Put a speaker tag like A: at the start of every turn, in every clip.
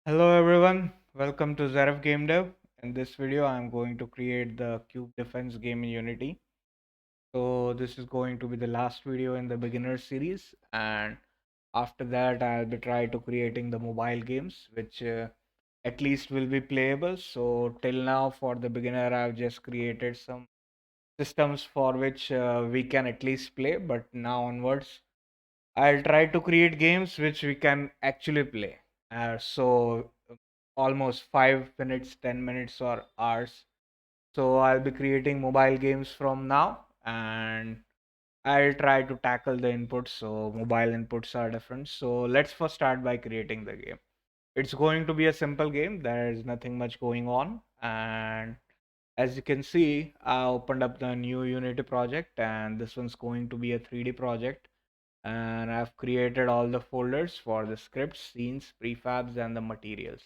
A: Hello everyone, welcome to Zaref Game Dev. In this video, I'm going to create the CubeDefense game in Unity. So this is going to be the last video in the beginner series, and after that, I'll be trying to creating the mobile games, which at least will be playable. So till now, for the beginner, I've just created some systems for which we can at least play, but now onwards, I'll try to create games which we can actually play. Almost 5 minutes, 10 minutes, or hours. So I'll be creating mobile games from now, and I'll try to tackle the inputs. So mobile inputs are different. So let's first start by creating the game. It's going to be a simple game. There is nothing much going on. And as you can see, I opened up the new Unity project, and this one's going to be a 3D project, and I've created all the folders for the scripts, scenes, prefabs, and the materials.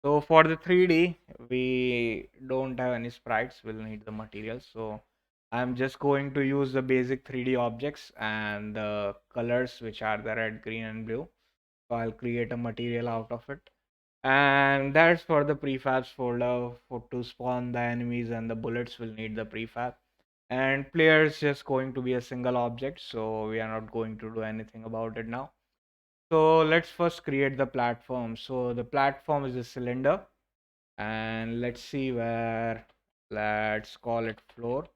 A: So for the 3D, we don't have any sprites, we'll need the materials. So I'm just going to use the basic 3D objects and the colors, which are the red, green, and blue. So I'll create a material out of it. And that's for the prefabs folder. For to spawn the enemies and the bullets, will need the prefab. And player is just going to be a single object, so we are not going to do anything about it now. So let's first create the platform. So the platform is a cylinder, and let's see where, let's call it floor,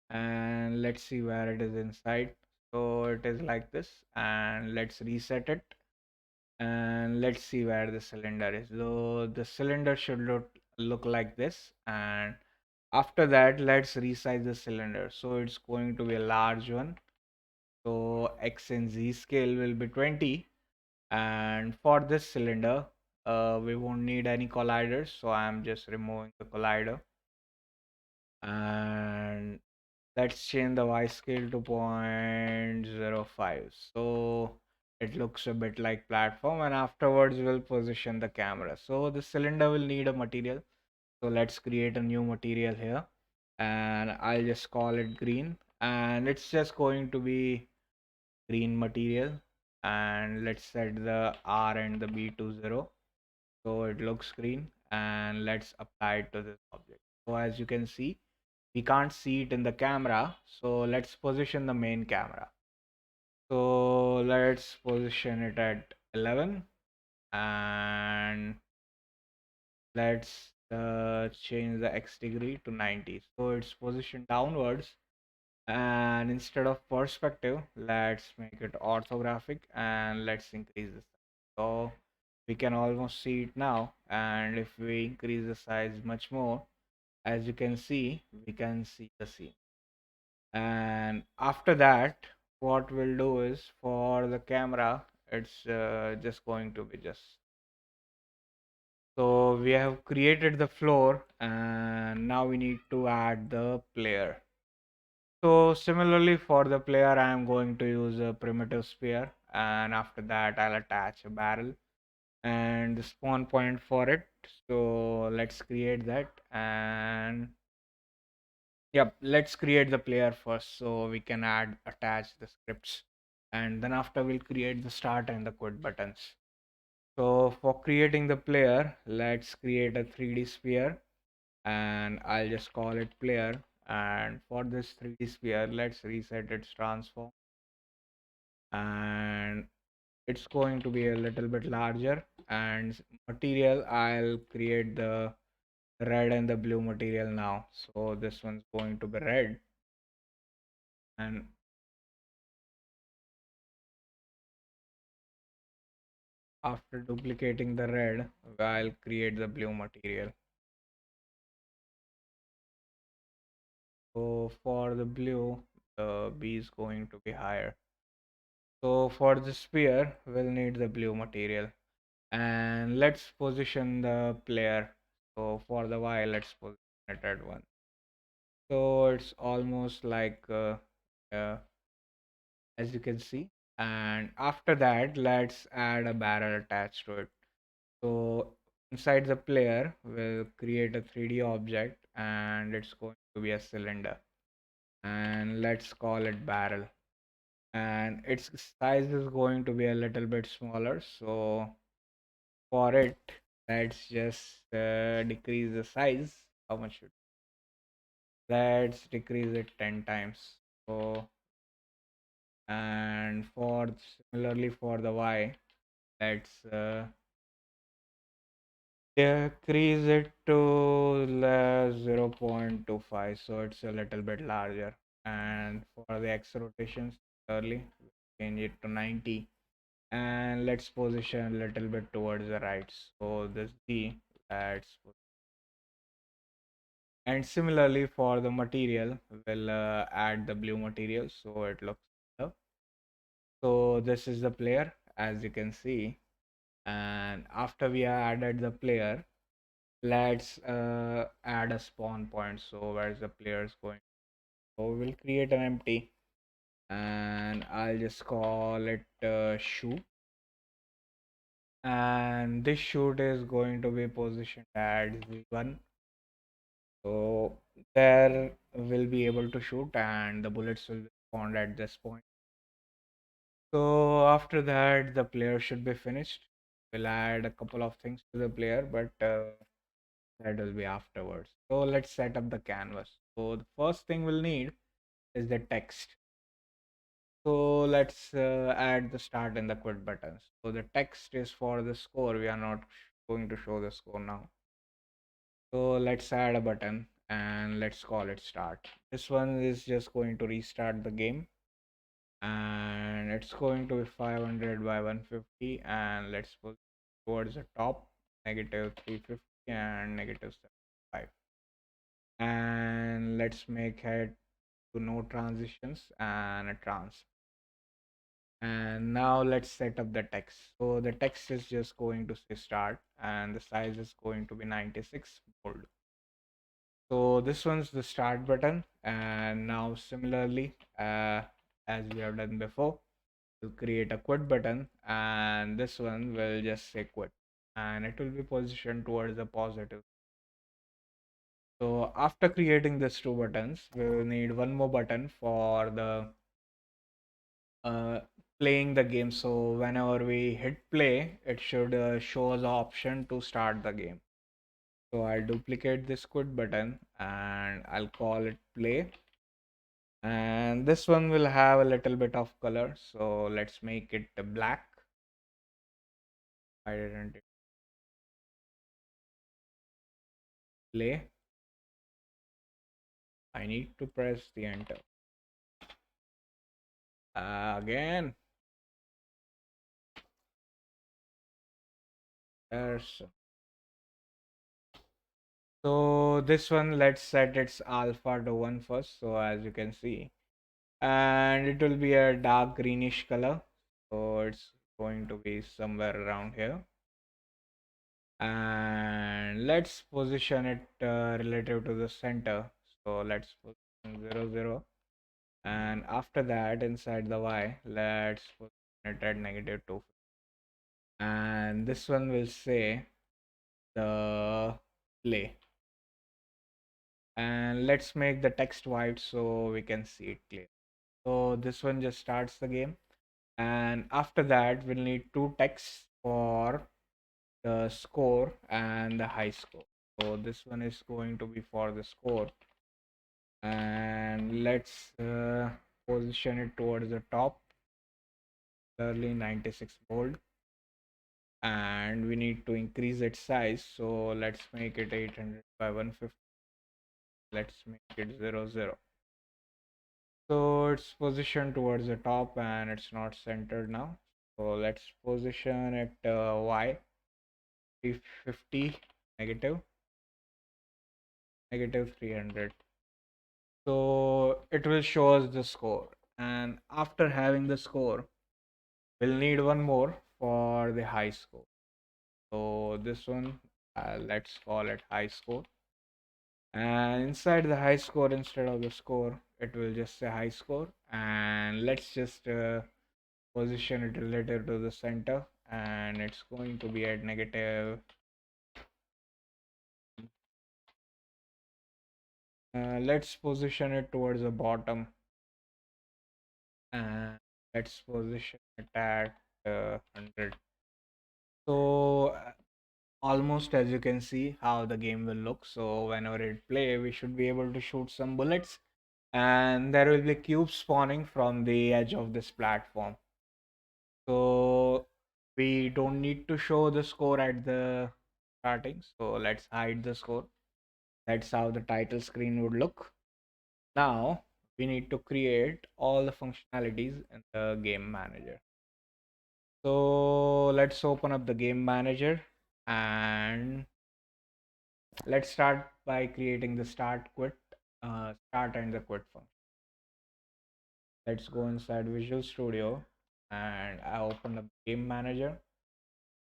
A: and let's see where it is inside. So it is like this, and let's reset it, and let's see where the cylinder is. So the cylinder should look like this, and after that, let's resize the cylinder. So it's going to be a large one. So X and Z scale will be 20. And for this cylinder, we won't need any colliders. So I'm just removing the collider. And let's change the Y scale to 0.05. So it looks a bit like platform. And afterwards, we'll position the camera. So the cylinder will need a material. So let's create a new material here, and I'll just call it green, and it's just going to be green material. And let's set the R and the B to 0, so it looks green, and let's apply it to this object. So as you can see, we can't see it in the camera, so let's position the main camera. So let's position it at 11, and let's change the X degree to 90. So it's positioned downwards, and instead of perspective, let's make it orthographic, and let's increase the size. So we can almost see it now, and if we increase the size much more, as you can see, we can see the scene. And after that, what we'll do is, for the camera, it's just going to be just, so we have created the floor, and now we need to add the player. So similarly, for the player, I am going to use a primitive sphere, and after that I'll attach a barrel and the spawn point for it. So let's create that, and yep, let's create the player first so we can attach the scripts, and then after we'll create the start and the quit buttons. So for creating the player, let's create a 3D sphere, and I'll just call it player. And for this 3D sphere, let's reset its transform, and it's going to be a little bit larger. And material, I'll create the red and the blue material now. So this one's going to be red, and after duplicating the red, I'll create the blue material. So for the blue, the B is going to be higher. So for the sphere, we'll need the blue material, and let's position the player. So for the Y, let's position it at 1. So it's almost like uh, as you can see. And after that, let's add a barrel attached to it. So inside the player, we'll create a 3D object, and it's going to be a cylinder, and let's call it barrel, and its size is going to be a little bit smaller. So for it, let's just decrease the size. How much should let's decrease it 10 times. So, and for similarly for the y, let's decrease it to 0.25, so it's a little bit larger. And for the x rotations, similarly, change it to 90, and let's position a little bit towards the right. So this D, let's and similarly for the material, we'll add the blue material so it looks better. So this is the player, as you can see, and after we have added the player, let's add a spawn point. So where's the players going? So we'll create an empty, and I'll just call it shoot, and this shoot is going to be positioned at v1, so there will be able to shoot and the bullets will spawn at this point. So after that, the player should be finished. We'll add a couple of things to the player, but that will be afterwards. So let's set up the canvas. So the first thing we'll need is the text. So let's add the start and the quit buttons. So the text is for the score. We are not going to show the score now. So let's add a button and let's call it start. This one is just going to restart the game, and it's going to be 500 by 150, and let's put towards the top negative 350 and negative 75, and let's make it to no transitions and a trans. And now let's set up the text. So the text is just going to say start, and the size is going to be 96 bold. So this one's the start button, and now similarly, as we have done before, we'll create a quit button, and this one will just say quit, and it will be positioned towards the positive. So after creating these two buttons, we will need one more button for the uh, playing the game. So whenever we hit play, it should show us the option to start the game. So I'll duplicate this quit button and I'll call it play. And this one will have a little bit of color. So let's make it black. I didn't play. I need to press the enter. Again. There's So this one, let's set its alpha to 1 first. So as you can see, and it will be a dark greenish color. So it's going to be somewhere around here. And let's position it relative to the center. So let's position 0, 0. And after that, inside the Y, let's position it at negative 2. And this one will say the play. And let's make the text white so we can see it clear. So this one just starts the game, and after that we'll need two texts for the score and the high score. So this one is going to be for the score, and let's position it towards the top, early 96 bold, and we need to increase its size. So let's make it 800 by 150. Let's make it 0, 0. So it's positioned towards the top and it's not centered now. So let's position it Y 350 negative negative 300. So it will show us the score. And after having the score, we'll need one more for the high score. So this one, let's call it high score. And inside the high score, instead of the score, it will just say high score. And let's just position it relative to the center, and it's going to be at negative let's position it towards the bottom, and let's position it at 100. So almost as you can see how the game will look. So whenever it play, we should be able to shoot some bullets, and there will be cubes spawning from the edge of this platform. So we don't need to show the score at the starting. So let's hide the score. That's how the title screen would look. Now we need to create all the functionalities in the game manager. So let's open up the game manager, and let's start by creating the start and the quit function. Let's go inside Visual Studio, and I open up game manager.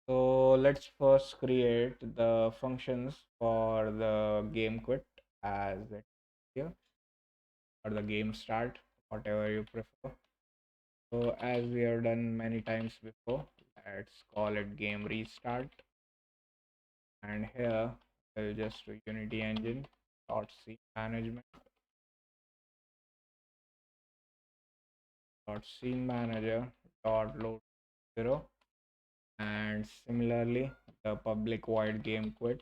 A: So let's first create the functions for the game quit as it here, or the game start, whatever you prefer. So as we have done many times before, let's call it game restart, and here we'll just do Unity engine dot scene management dot scene manager dot load 0, and similarly the public void game quit.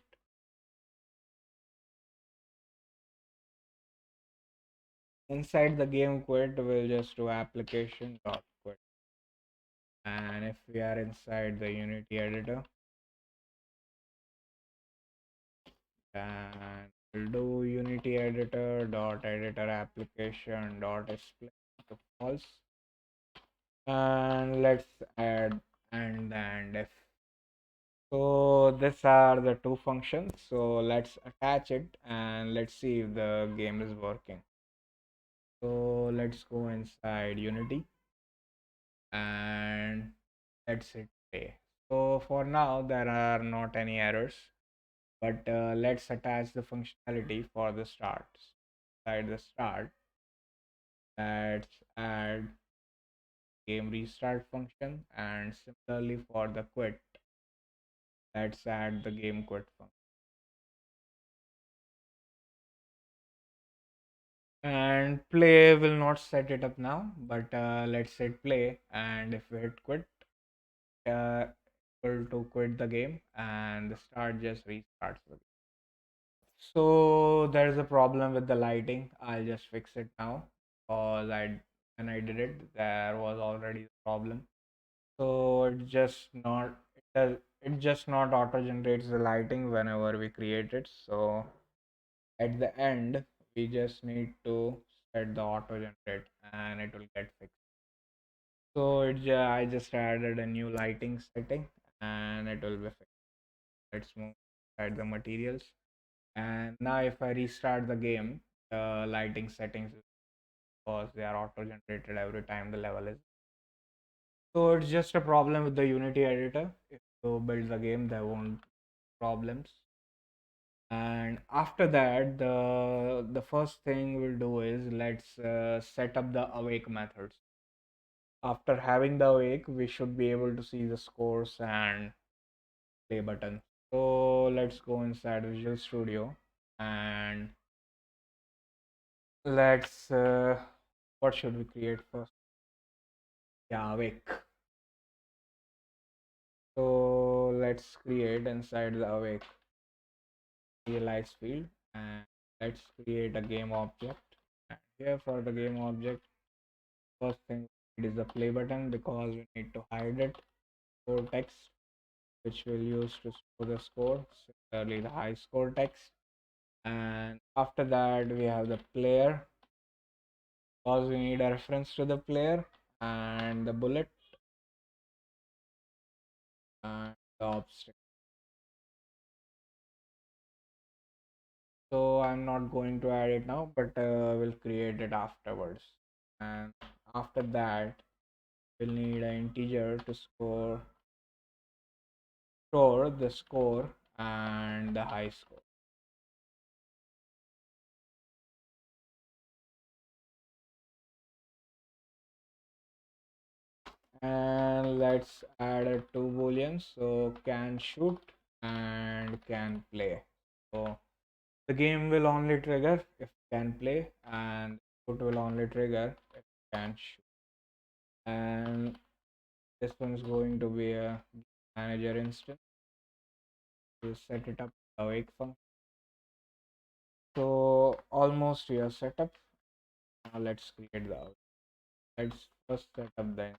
A: Inside the game quit, we'll just do application dot quit, and if we are inside the Unity editor, and we'll do Unity editor dot editor application dot display to false, and let's add and if. So these are the two functions. So let's attach it and let's see if the game is working. So let's go inside Unity and let's hit play. So for now there are not any errors, but let's attach the functionality for the start. Inside the start, let's add game restart function, and similarly for the quit, let's add the game quit function. And play will not set it up now, but let's hit play, and if we hit quit, uh, equal to quit the game, and the start just restarts the game. So there's a problem with the lighting. I'll just fix it now, because when I did it there was already a problem. So it just not auto generates the lighting whenever we create it. So at the end we just need to set the auto generate, and it will get fixed. So I just added a new lighting setting, and it will be fixed. Let's move inside the materials, and now if I restart the game, the lighting settings, because they are auto generated every time the level is. So it's just a problem with the Unity editor. If you build the game, there won't be problems. And after that, the first thing we'll do is let's set up the awake methods. After having the awake, we should be able to see the scores and play button. So let's go inside Visual Studio, and let's what should we create first? Yeah, awake. So let's create inside the awake realize field, and let's create a game object. And here for the game object, first thing it is the play button, because we need to hide it. Score text, which we'll use to store the score, similarly the high score text. And after that we have the player, because we need a reference to the player, and the bullet, and the obstacle. So I'm not going to add it now, but we'll create it afterwards. And after that we'll need an integer to store the score and the high score. And let's add a two booleans, so can shoot and can play. So the game will only trigger if can play, and shoot will only trigger if can shoot. And this one's going to be a manager instance. We'll set it up awake function. So almost we are set up. Now let's create the out. Let's first set up the.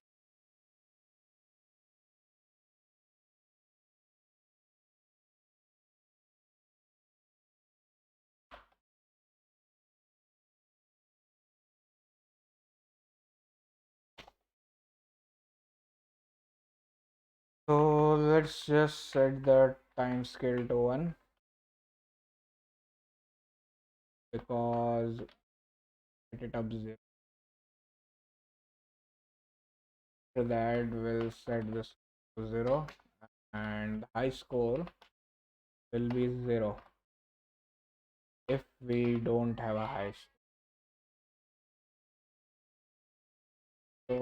A: So let's just set the time scale to 1 because set it up 0. After that, we'll set this to 0 and the high score will be 0 if we don't have a high score. So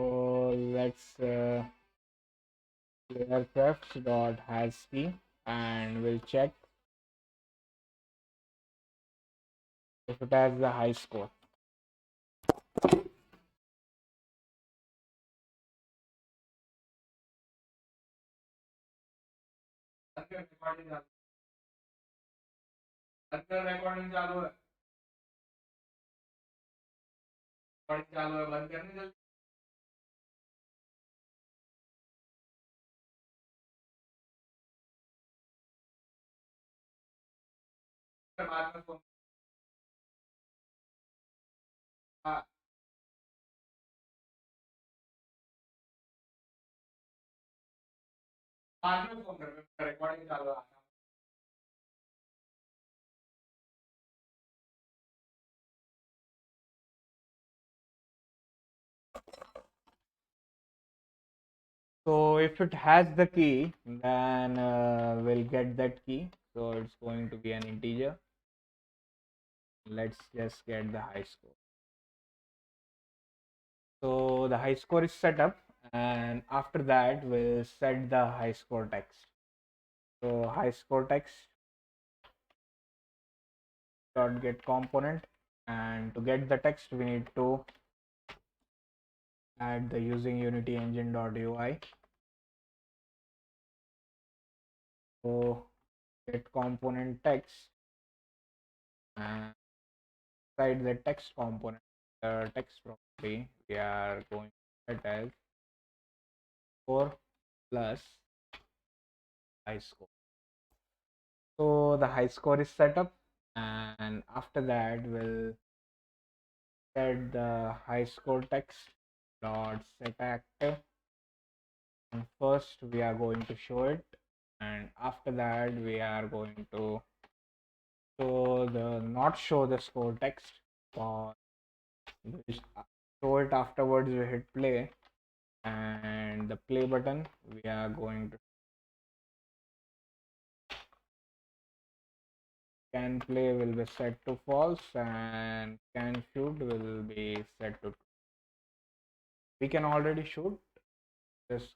A: let's clear prefs dot has key and we'll check if it has the high score. recording चालू है recording चालू है बंद करने जल्दी बाद में phone बाद में फोन कर recording चालू है So if it has the key, then we'll get that key. So it's going to be an integer. Let's just get the high score. So the high score is set up, and after that we'll set the high score text. So high score text dot get component, and to get the text we need to add the using Unity engine .ui. So get component text, and inside the text component, the text property, we are going to set as 4 plus high score. So the high score is set up, and after that we'll set the high score text dot set active. And first we are going to show it, and after that we are going to not show the score text, or show it afterwards. We hit play, and the play button we are going to can play will be set to false and can shoot will be set to. We can already shoot, just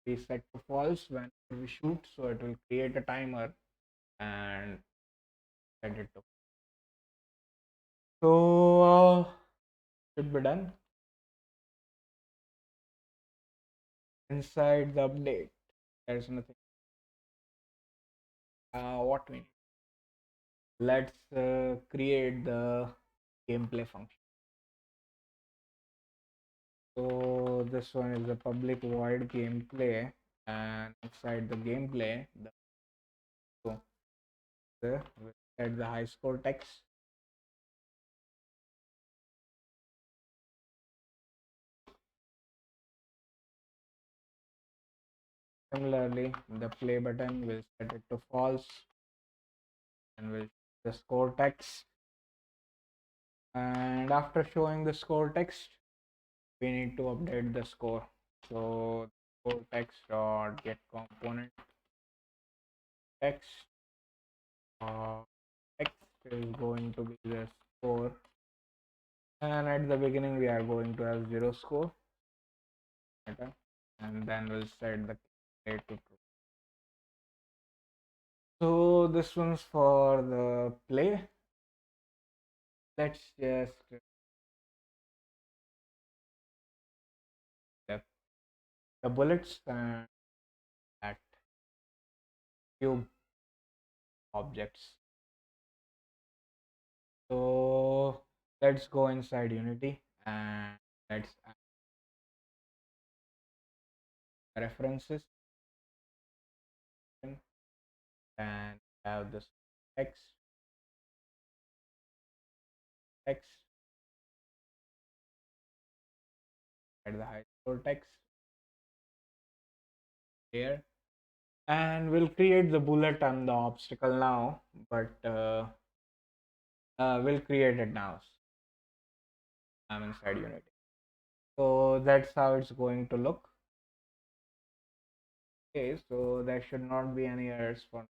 A: be set to false when we shoot, so it will create a timer and set it to. So should be done. Inside the update, there's nothing. What we need? Let's create the gameplay function. So this one is the public void gameplay, and inside the gameplay, we set the high score text. Similarly, the play button will set it to false, and we'll the score text. And after showing the score text, we need to update the score. So score text dot get component text. Text is going to be the score, and at the beginning we are going to have 0 score. Okay, and then we'll set the play to true. So this one's for the play. Let's just the bullets and that cube objects. So let's go inside Unity and let's add references and have this text at the high score text here, and we'll create the bullet and the obstacle now, but we'll create it now. I'm inside Unity. So that's how it's going to look. Okay, so there should not be any errors for,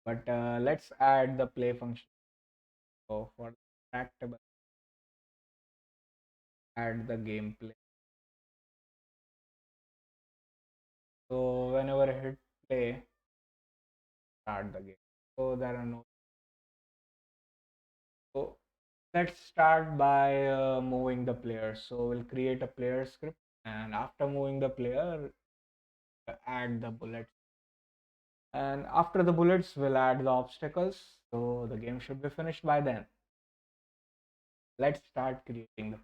A: but let's add the play function. So for the tractable, add the gameplay. So whenever I hit play, start the game. So there are no. So let's start by moving the player. So we'll create a player script, and after moving the player, add the bullets. And after the bullets, we'll add the obstacles. So the game should be finished by then. Let's start creating the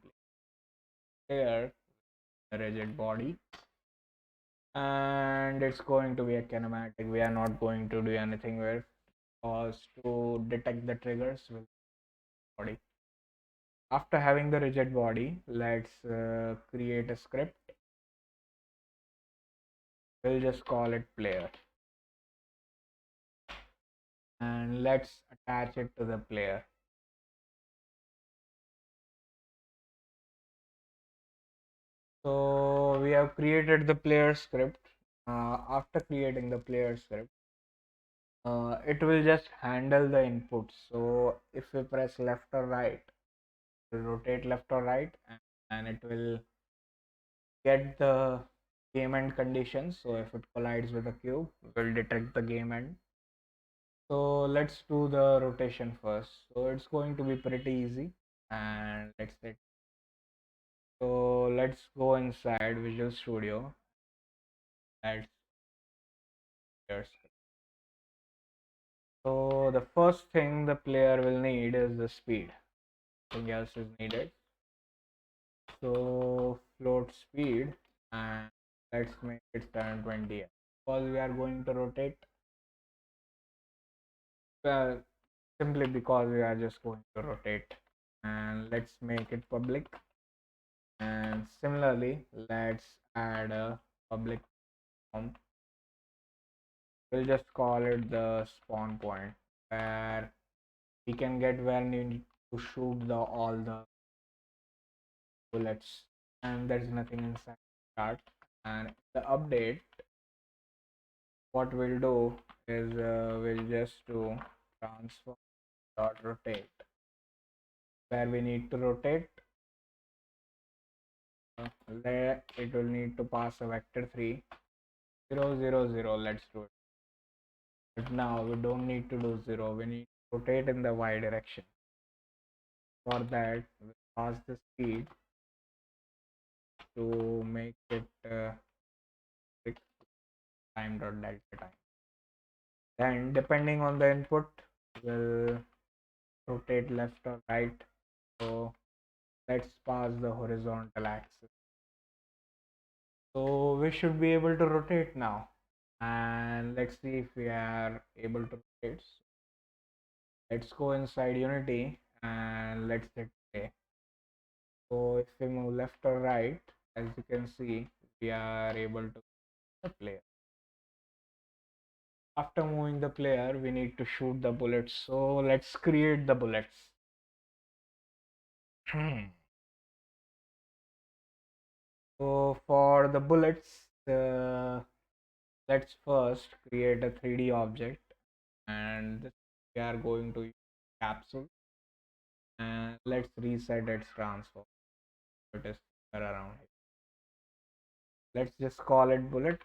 A: player, the rigid body, and it's going to be a kinematic. We are not going to do anything with because to detect the triggers with body. After having the rigid body, let's create a script. We'll just call it player, and let's attach it to the player. So we have created the player script. After creating the player script, it will just handle the inputs. So if we press left or right, it will rotate left or right, and it will get the game end conditions. So if it collides with a cube, it will detect the game end. So let's do the rotation first. So it's going to be pretty easy, and let's say so. Let's go inside Visual Studio. Let's here's So the first thing the player will need is the speed. Nothing else is needed. So float speed, and let's make it 720 because we are going to rotate. Well, simply because we are just going to rotate, and let's make it public. And similarly, let's add a public form. We'll just call it the spawn point where we can get where you need to shoot the all the bullets, and there's nothing inside that. And the update, what we'll do is we'll just do transform dot rotate where we need to rotate. There it will need to pass a vector 3 0 0 0. Let's do it. But now we don't need to do 0. We need to rotate in the y direction. For that, we pass the speed to make it 6 time dot delta time. Then depending on the input, we'll rotate left or right. So let's pass the horizontal axis. So we should be able to rotate now. And let's see if we are able to rotate. Let's go inside Unity and let's hit play. So if we move left or right, as you can see, we are able to play. After moving the player, we need to shoot the bullets. So let's create the bullets. So for the bullets, let's first create a 3D object, and we are going to use capsule, and let's reset its transform. It is around here. Let's just call it bullet.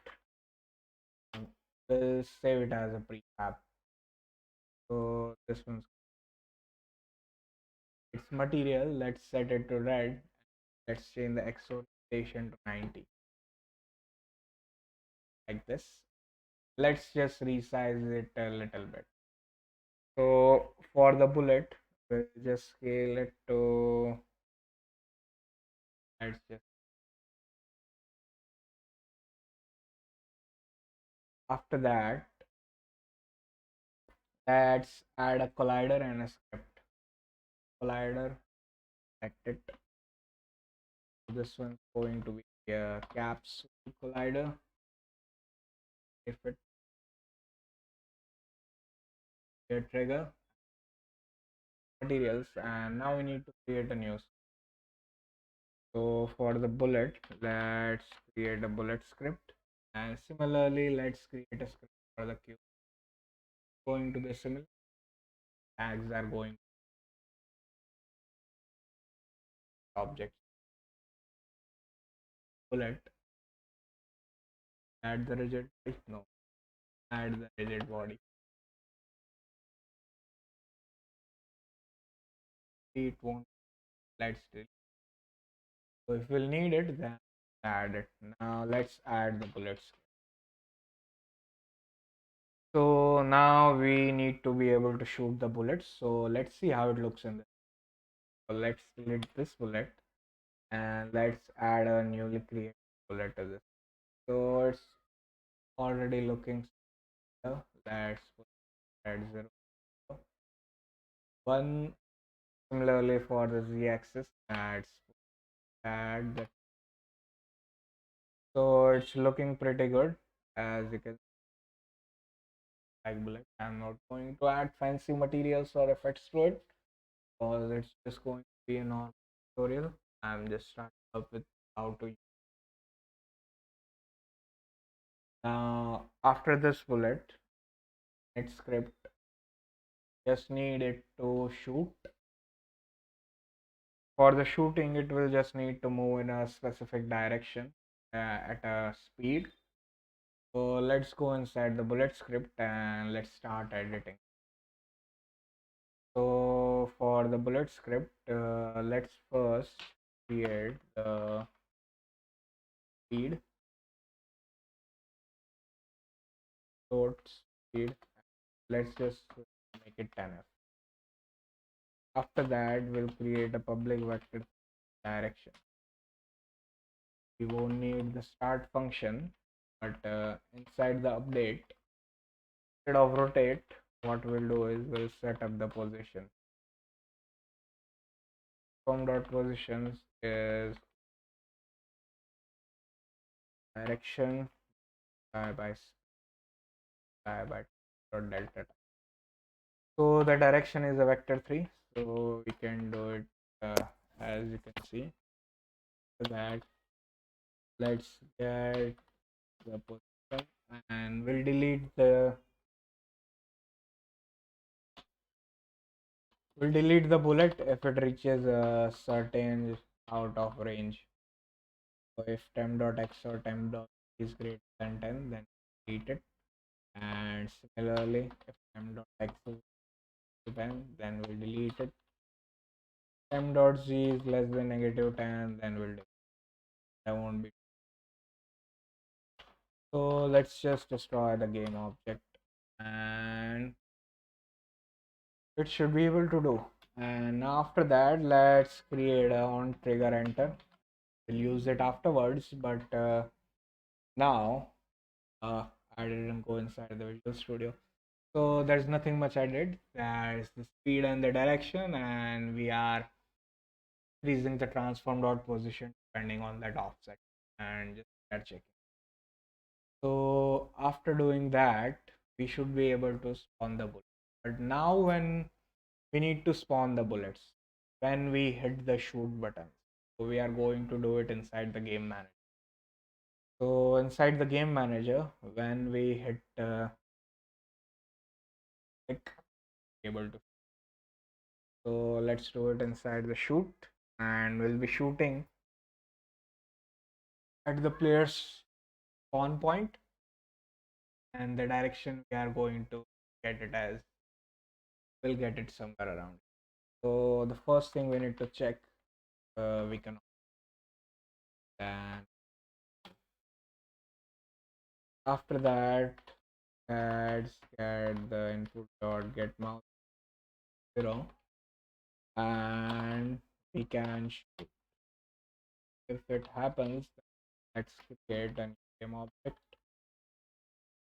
A: We'll save it as a prefab. So this one's its material. Let's set it to red. Let's change the X rotation to 90 like this. Let's just resize it a little bit. So for the bullet, we'll just scale it to, let's just, after that, let's add a collider and a script. Collider, select it. This one's going to be a caps collider. If it a trigger materials, and now we need to create a new. So for the bullet, let's create a bullet script, and similarly, let's create a script for the cube. Going to be similar. Tags are going to objects. Bullet. Add the rigid. No. Add the rigid body. It won't. Let's delete. So if we'll need it, then add it. Now let's add the bullets. So now we need to be able to shoot the bullets. So let's see how it looks in this. So let's delete this bullet and let's add a newly created bullet to this. So it's already looking similar. Let's put at 0. 1. Similarly for the z-axis, let's add that. So it's looking pretty good, as you can see. Bullet. I'm not going to add fancy materials or effects to it because it's just going to be a normal tutorial. I'm just starting up with how to. Now after this bullet, its script just need it to shoot. For the shooting, it will just need to move in a specific direction at a speed. So let's go inside the bullet script and let's start editing. So for the bullet script, let's first create the speed, load speed. Let's just make it 10f. After that, we'll create a public vector direction. We won't need the start function, but inside the update, instead of rotate, what we'll do is we'll set up the position. From dot positions is direction by dot delta. So the direction is a vector 3, so we can do it as you can see. So that let's get the position and we'll delete the bullet if it reaches a certain out of range. So if temp.x or temp.y is greater than 10, then delete it. And similarly, if temp.x is 10, then we'll delete it. Temp.z is less than -10, then we'll delete it. That won't be. So let's just destroy the game object and it should be able to do. And after that, let's create a on trigger enter. We'll use it afterwards, but now uh, I didn't go inside the Visual Studio. So there's nothing much I did. There's the speed and the direction, and we are increasing the transform dot position depending on that offset and just start checking. So after doing that, we should be able to spawn the bullet. But now when we need to spawn the bullets, when we hit the shoot button, so we are going to do it inside the game manager. So inside the game manager, when we hit click, able to. So let's do it inside the shoot, and we'll be shooting at the player's spawn point, and the direction we are going to get it as, we'll get it somewhere around. So the first thing we need to check, we can, and after that, let's get the input dot get mouse. 0, and we can shoot. If it happens, let's create an game object,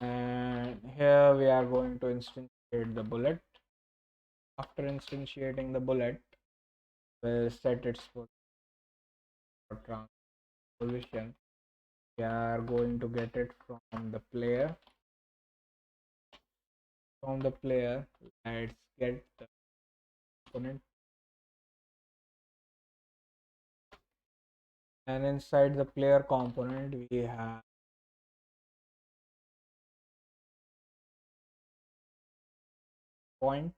A: and here we are going to instantiate the bullet. After instantiating the bullet, we'll set its position. We are going to get it from the player. From the player, let's get the component, and inside the player component we have point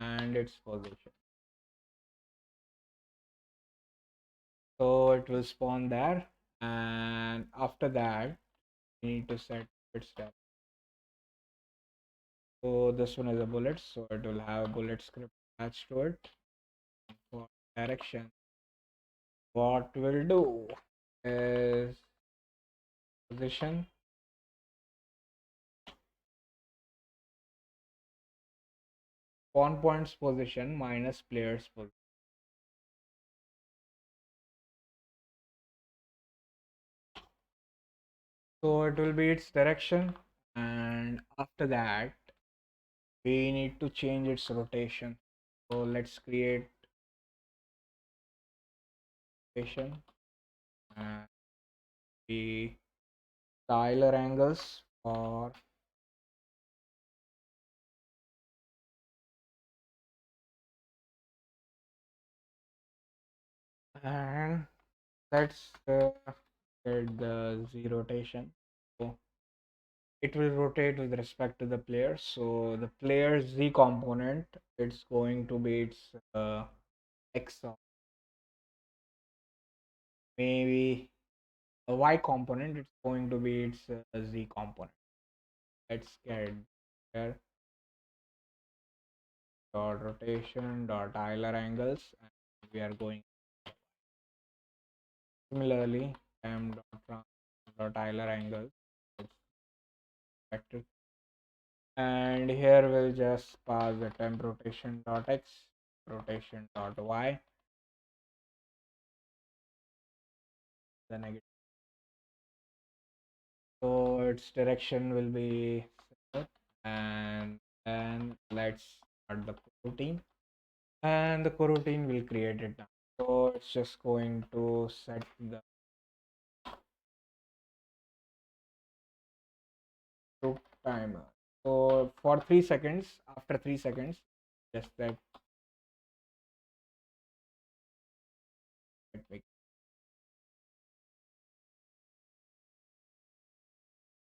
A: and its position. So it will spawn there, and after that we need to set its step. So this one is a bullet, so it will have a bullet script attached to it. For direction, what we'll do is position spawn point's position minus player's position. So it will be its direction, and after that we need to change its rotation. So let's create rotation, and the Tyler angles for and let's get the Z rotation. So it will rotate with respect to the player. So the player's Z component, it's going to be its X, or maybe a Y component, it's going to be its Z component. Let's get here dot rotation dot Euler angles, and we are going similarly m dot Euler angles vector, and here we'll just pass the temp rotation dot x, rotation dot y, the negative. So its direction will be set, and then let's start the coroutine, and the coroutine will create it now. So it's just going to set the shoot timer. So for 3 seconds, after 3 seconds, just that.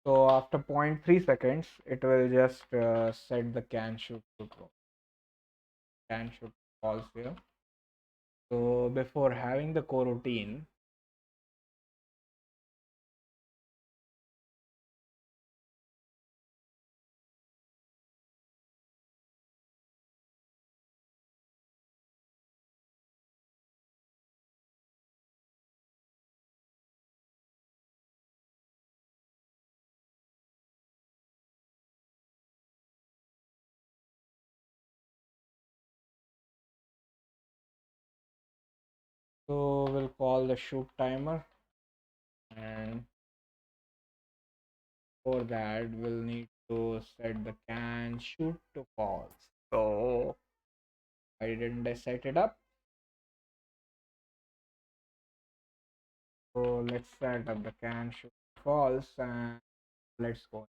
A: So after 0.3 seconds, it will just set the can shoot false here. So before having the coroutine, so we'll call the shoot timer, and for that we'll need to set the can shoot to false. So why didn't I set it up? So let's set up the can shoot false, and let's go.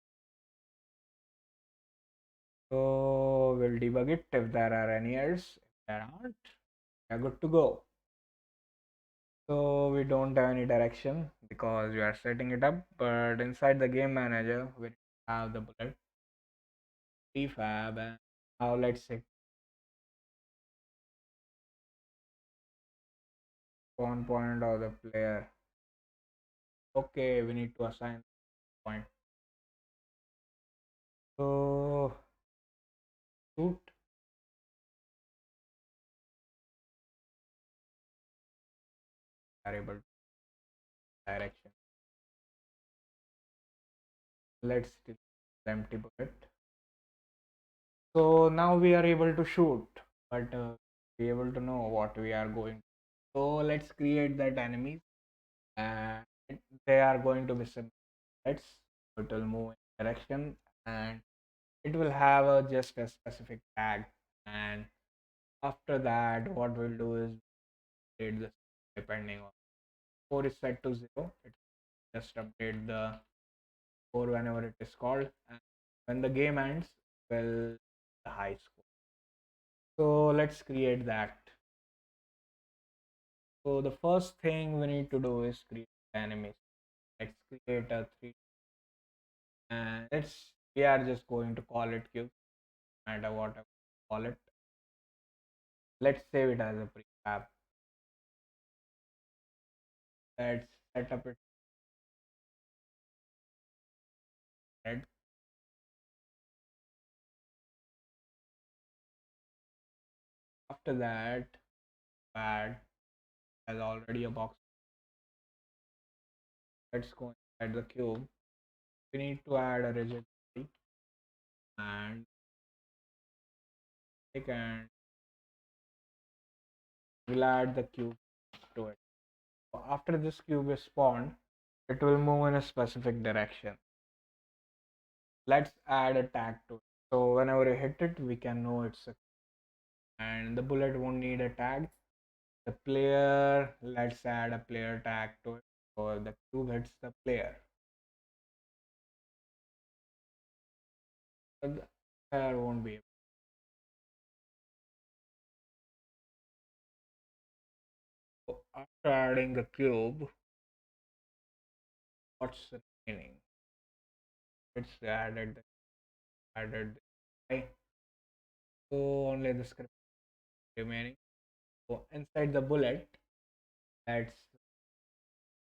A: So we'll debug it if there are any errors. If there aren't, we're good to go. So we don't have any direction because we are setting it up, but inside the game manager we have the bullet prefab, and now let's say spawn point of the player. Okay, we need to assign point. So shoot variable direction. Let's delete the empty bullet. So now we are able to shoot, but be able to know what we are going. So let's create that enemies, and they are going to be simple. Let's It will move in direction, and it will have just a specific tag. And after that, what we'll do is update this depending on score is set to 0. It just update the score whenever it is called, and when the game ends, well, the high score. So let's create that. So the first thing we need to do is create animation. Let's create a 3, and we are just going to call it cube, no matter what I call it. Let's save it as a prefab. Let's set up it red. After that, add has already a box. Let's go inside the cube. We need to add a rigid body, and we'll add the cube to it. So after this cube is spawned, it will move in a specific direction. Let's add a tag to it. So whenever you hit it, we can know it's a, and the bullet won't need a tag. The player, let's add a player tag to it. So the cube hits the player. But the player won't be able. So after adding the cube, what's remaining? It's added the so only the script remaining. So inside the bullet, let's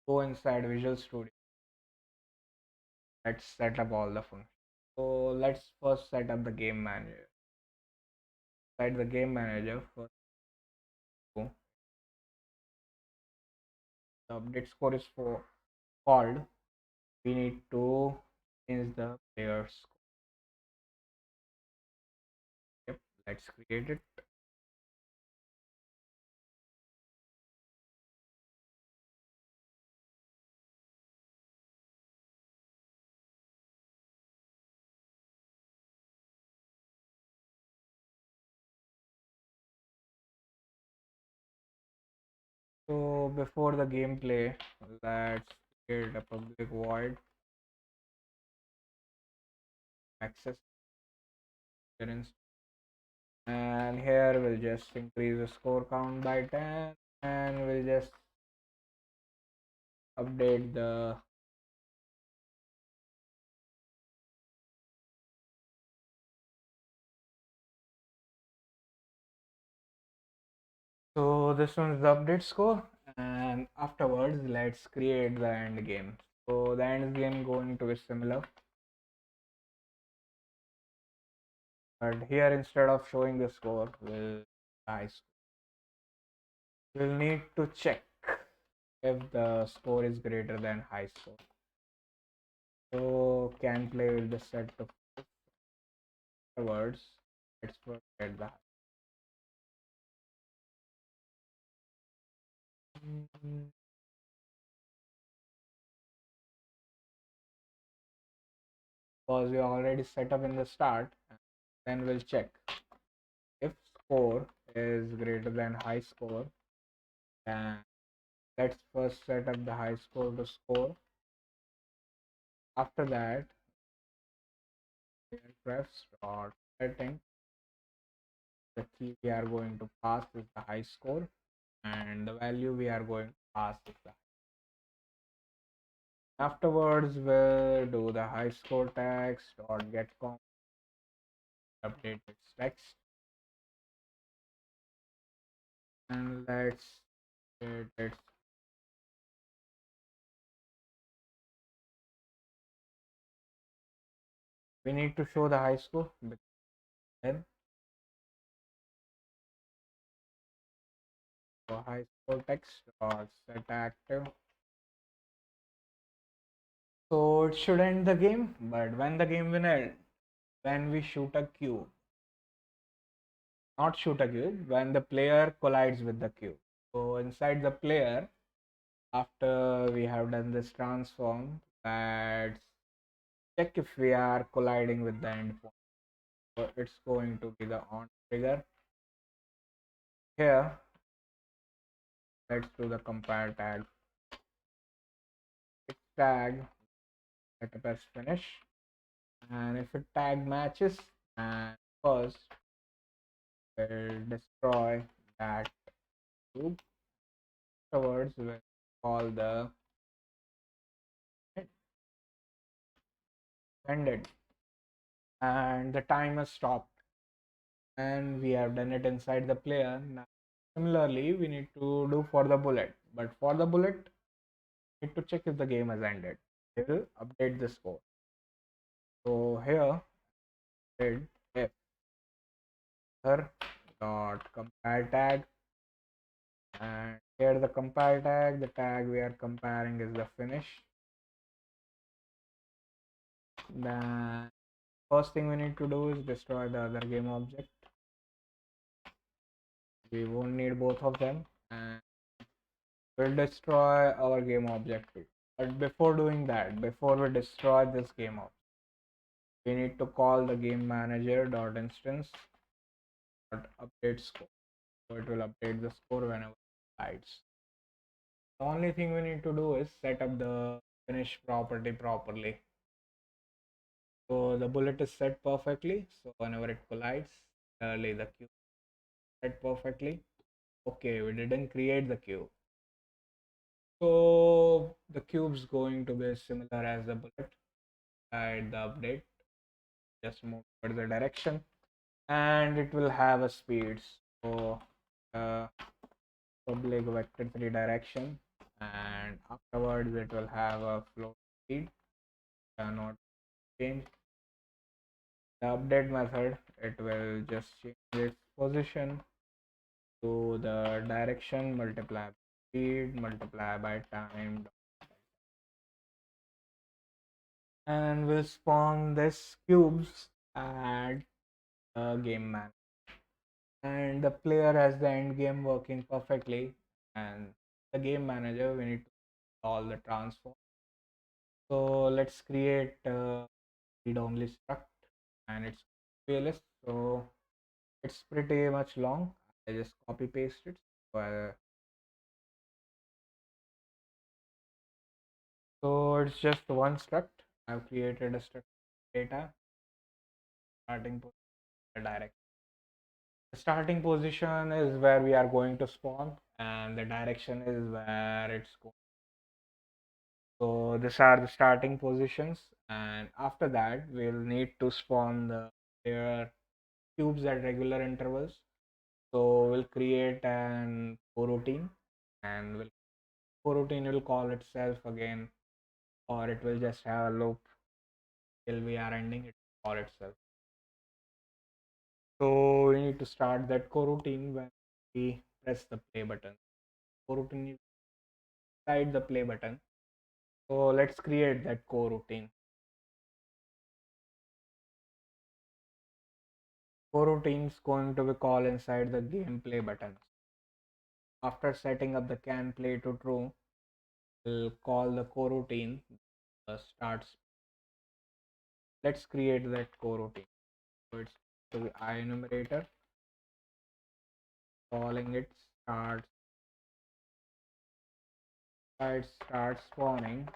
A: go inside Visual Studio. Let's set up all the functions. So let's first set up the game manager. Inside the game manager, first go, the update score is for called. We need to change the player score. Yep, let's create it. So before the gameplay, let's create a public void access appearance. And here we'll just increase the score count by 10, and we'll just update the so this one's the update score, and afterwards let's create the end game. So the end game going to be similar, but here instead of showing the score, we'll need to check if the score is greater than high score. So can play with the set of words. Let's forget that. Because we already set up in the start, then we'll check if score is greater than high score. Then let's first set up the high score to score. After that, prefs or setting, the key we are going to pass is the high score, and the value we are going to pass is the afterwards we'll do the high score text or get com update its text, and let's we need to show the high score, then so high score text or set active. So it should end the game, but when the game will end, when we shoot a cube, not shoot a cube, when the player collides with the cube. So inside the player, after we have done this transform, let's check if we are colliding with the endpoint. So it's going to be the on trigger. Here, let's do the compare tag. It tag let us finish, and if it tag matches, and first we'll destroy that cube. Afterwards, we'll call the ended, and the timer stopped, and we have done it inside the player. Now, similarly, we need to do for the bullet, but for the bullet, we need to check if the game has ended. We will update the score. So here, did if dot compare tag, and here the compare tag, the tag we are comparing is the finish. Then first thing we need to do is destroy the other game object. We won't need both of them, and we'll destroy our game object too. But before doing that, before we destroy this game object, we need to call the GameManager.instance update score. So it will update the score whenever it slides. The only thing we need to do is set up the finish property properly. So the bullet is set perfectly. So whenever it collides, clearly the cube is set perfectly. Okay, we didn't create the cube. So the cube's going to be similar as the bullet. Hide the update. Just move towards the direction, and it will have a speed. So public vector 3 direction, and afterwards it will have a float speed. Not change the update method. It will just change its position to the direction multiply by speed multiply by time, and we'll spawn this cubes at game man, and the player has the end game working perfectly, and the game manager we need to all the transform. So let's create read only struct, and it's PLS, so it's pretty much long. I just copy paste it. So it's just one struct. I've created a struct data starting direct. The starting position is where we are going to spawn, and the direction is where it's going. So these are the starting positions, and after that we'll need to spawn the player cubes at regular intervals. So we'll create an coroutine, and coroutine will call itself again, or it will just have a loop till we are ending it for itself. So we need to start that coroutine when we press the play button. Coroutine is inside the play button. So let's create that coroutine. Coroutine is going to be called inside the gameplay button. After setting up the can play to true, we'll call the coroutine starts. Let's create that coroutine. So it's to the enumerator, calling it starts. It starts spawning.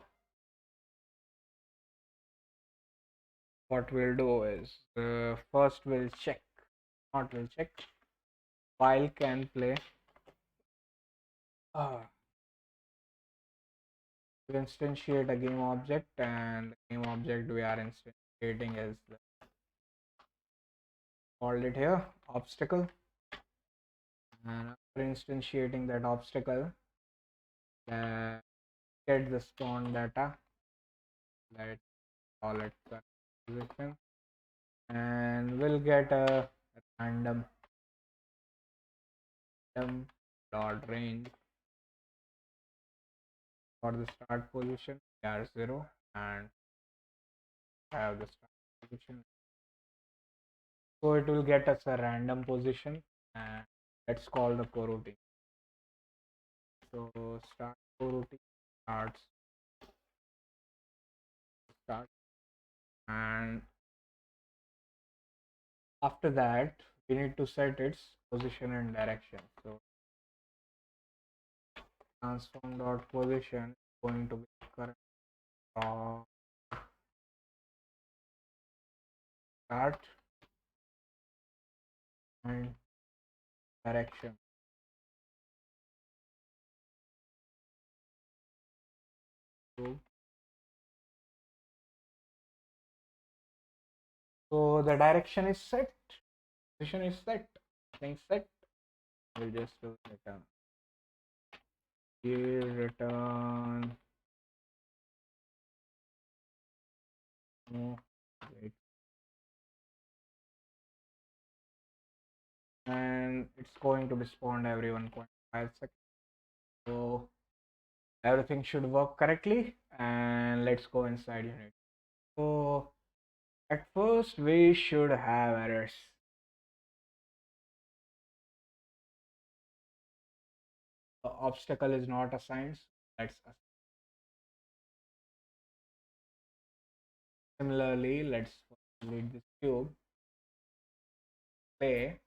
A: What we'll do is first we'll check, not we'll check, while can play. To instantiate a game object, and the game object we are instantiating is called it here obstacle, and after instantiating that obstacle, get the spawn data, let's call it position, and we'll get a random dot range for the start position. We are 0, and have the start position. So it will get us a random position and let's call the coroutine. So start coroutine start, and after that we need to set its position and direction. So transform dot position is going to be current dot start and direction. So the direction is set, position is set, things set. We'll just do return. Here return. No, wait. And it's going to be spawned every 1.5 seconds. So everything should work correctly. And let's go inside unit. So at first we should have errors. The obstacle is not assigned. So let's similarly let's delete this cube. Play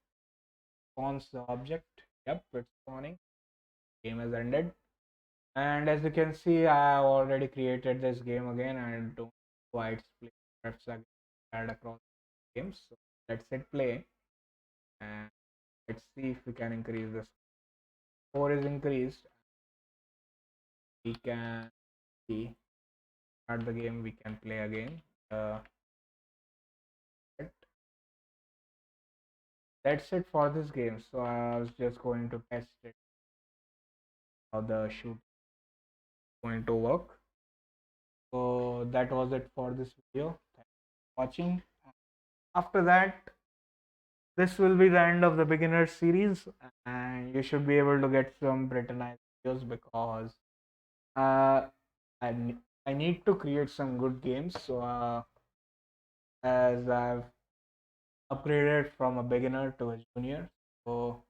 A: spawns the object. Yep, it's spawning. Game has ended. And as you can see, I have already created this game again and don't quite split steps again add across games. So let's hit play and let's see if we can increase this. Score is increased. We can see start the game. We can play again. That's it for this game. So I was just going to test it how the shoot is going to work. So that was it for this video. Thanks for watching. After that, this will be the end of the beginner series, and you should be able to get some Britannic videos because uh, I, I need to create some good games. So as I've upgraded from a beginner to a junior, so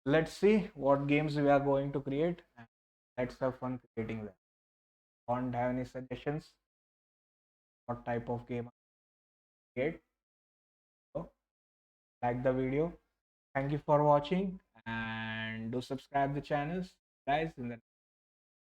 A: let's see what games we are going to create, and let's have fun creating them. Don't have any suggestions? What type of game I create? So like the video. Thank you for watching and do subscribe the channels, guys. In the